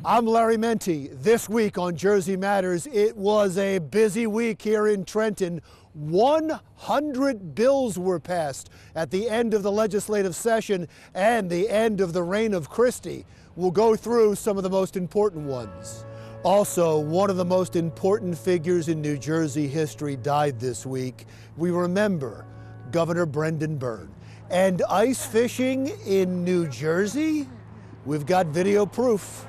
I'm Larry Menti. This week on Jersey Matters, it was a busy week here in Trenton. 100 bills were passed at the end of the legislative session and the end of the reign of Christie. We'll go through some of the most important ones. Also, one of the most important figures in New Jersey history died this week. We remember Governor Brendan Byrne. And ice fishing in New Jersey? We've got video proof.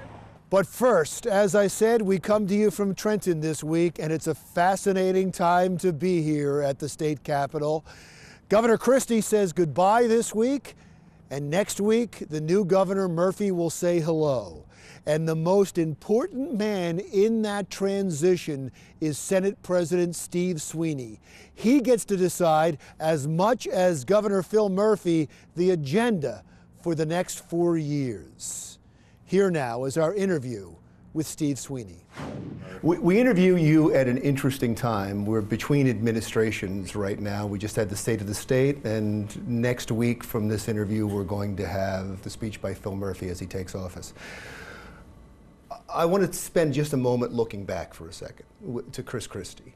But first, as I said, we come to you from Trenton this week, and it's a fascinating time to be here at the state capitol. Governor Christie says goodbye this week, and next week, the new governor, Murphy, will say hello. And the most important man in that transition is Senate President Steve Sweeney. He gets to decide, as much as Governor Phil Murphy, the agenda for the next 4 years. Here now is our interview with Steve Sweeney. We interview you at an interesting time. We're between administrations right now. We just had the State of the State, and next week from this interview, we're going to have the speech by Phil Murphy as he takes office. I want to spend just a moment looking back for a second to Chris Christie.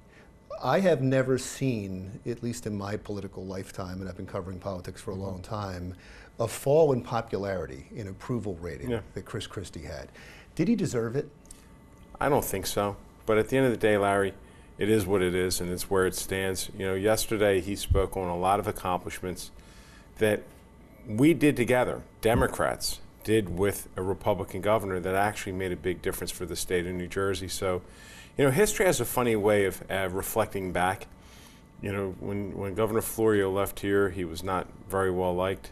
I have never seen, at least in my political lifetime, and I've been covering politics for a long time, a fall in popularity, in approval rating that Chris Christie had. Did he deserve it? I don't think so. But at the end of the day, Larry, it is what it is, and it's where it stands. You know, yesterday he spoke on a lot of accomplishments that we did together, Democrats did with a Republican governor, that actually made a big difference for the state of New Jersey. So, you know, history has a funny way of reflecting back. You know, when Governor Florio left here, he was not very well liked.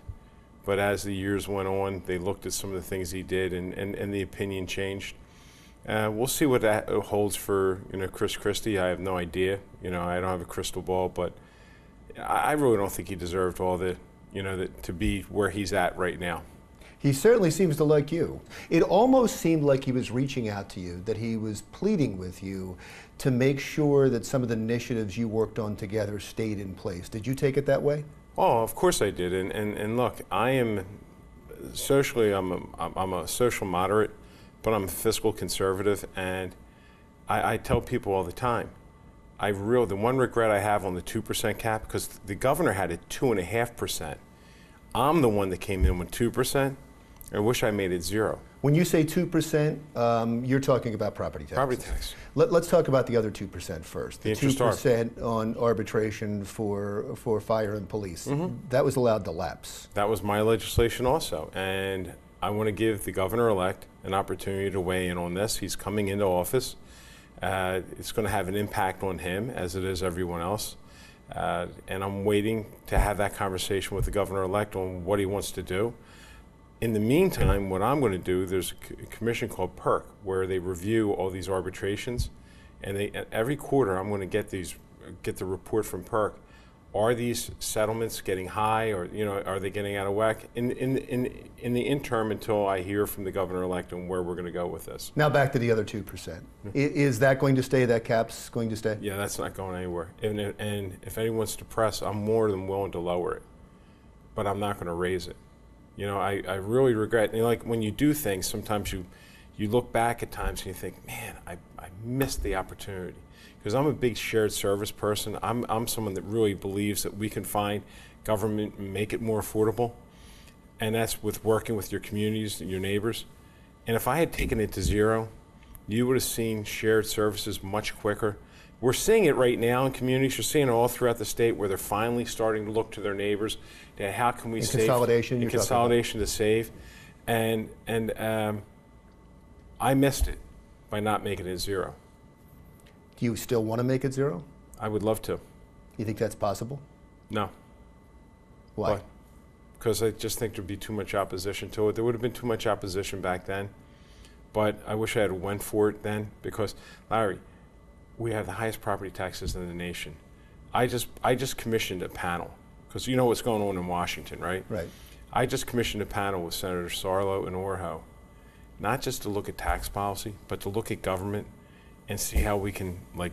But as the years went on, they looked at some of the things he did, and the opinion changed. We'll see what that holds for, you know, Chris Christie. I have no idea. You know, I don't have a crystal ball, but I really don't think he deserved all the, you know, to be where he's at right now. He certainly seems to like you. It almost seemed like he was reaching out to you, that he was pleading with you to make sure that some of the initiatives you worked on together stayed in place. Did you take it that way? Oh, of course I did. And look, I am socially, I'm a social moderate, but I'm a fiscal conservative, and I tell people all the time, the one regret I have on the 2% cap, because the governor had it 2.5%. I'm the one that came in with 2%. I wish I made it 0. When you say 2%, you're talking about property tax. Property tax. Let's talk about the other 2% first. The 2% on arbitration for fire and police. That was allowed to lapse. That was my legislation also. And I want to give the governor-elect an opportunity to weigh in on this. He's coming into office. It's going to have an impact on him, as it is everyone else. And I'm waiting to have that conversation with the governor-elect on what he wants to do. In the meantime, what I'm going to do, there's a commission called PERC, where they review all these arbitrations, and every quarter I'm going to get the report from PERC. Are these settlements getting high, or, you know, are they getting out of whack? In the interim, until I hear from the governor-elect on where we're going to go with this. Now back to the other 2%. Is that going to stay? That cap's going to stay? Yeah, that's not going anywhere. And if anyone wants to press, I'm more than willing to lower it, but I'm not going to raise it. You know, I really regret, you know, like when you do things, sometimes you look back at times and you think, man, I missed the opportunity. Because I'm a big shared service person. I'm someone that really believes that we can find government and make it more affordable. And that's with working with your communities and your neighbors. And if I had taken it to 0, you would have seen shared services much quicker. We're seeing it right now in communities. You're seeing it all throughout the state, where they're finally starting to look to their neighbors. How can we save? Consolidation. Consolidation to save. And I missed it by not making it 0. Do you still want to make it 0? I would love to. You think that's possible? No. Why? Because I just think there'd be too much opposition to it. There would have been too much opposition back then. But I wish I had went for it then, because, Larry, we have the highest property taxes in the nation. I just commissioned a panel, because you know what's going on in Washington, right? Right. I just commissioned a panel with Senator Sarlo and Orho, not just to look at tax policy, but to look at government and see how we can, like,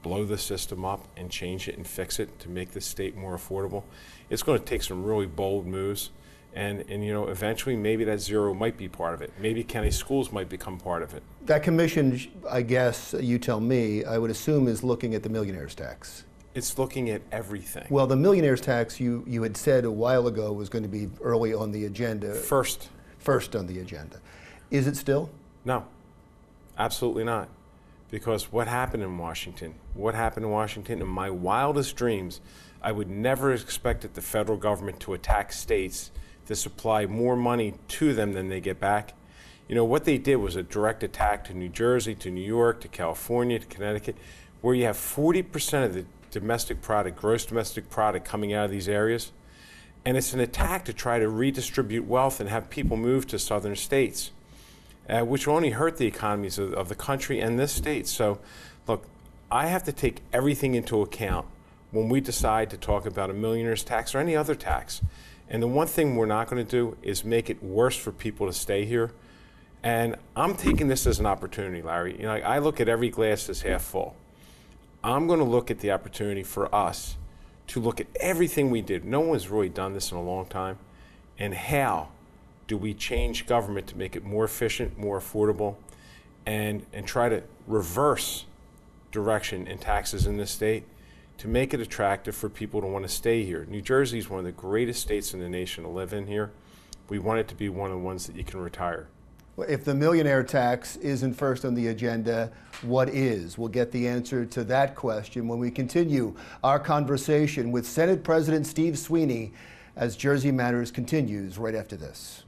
blow the system up and change it and fix it to make the state more affordable. It's going to take some really bold moves, And you know, eventually maybe that zero might be part of it. Maybe county schools might become part of it. That commission, I guess, you tell me, I would assume is looking at the millionaire's tax. It's looking at everything. Well, the millionaire's tax, you had said a while ago, was going to be early on the agenda. First on the agenda. Is it still? No, absolutely not. Because what happened in Washington? In my wildest dreams, I would never have expected the federal government to attack states to supply more money to them than they get back. You know, what they did was a direct attack to New Jersey, to New York, to California, to Connecticut, where you have 40% of the domestic product, gross domestic product coming out of these areas. And it's an attack to try to redistribute wealth and have people move to southern states, which will only hurt the economies of the country and this state. So, look, I have to take everything into account when we decide to talk about a millionaire's tax or any other tax. And the one thing we're not going to do is make it worse for people to stay here. And I'm taking this as an opportunity, Larry. You know, I look at every glass as half full. I'm going to look at the opportunity for us to look at everything we did. No one's really done this in a long time. And how do we change government to make it more efficient, more affordable, and try to reverse direction in taxes in this state to make it attractive for people to want to stay here. New Jersey is one of the greatest states in the nation to live in here. We want it to be one of the ones that you can retire. Well, if the millionaire tax isn't first on the agenda, what is? We'll get the answer to that question when we continue our conversation with Senate President Steve Sweeney as Jersey Matters continues right after this.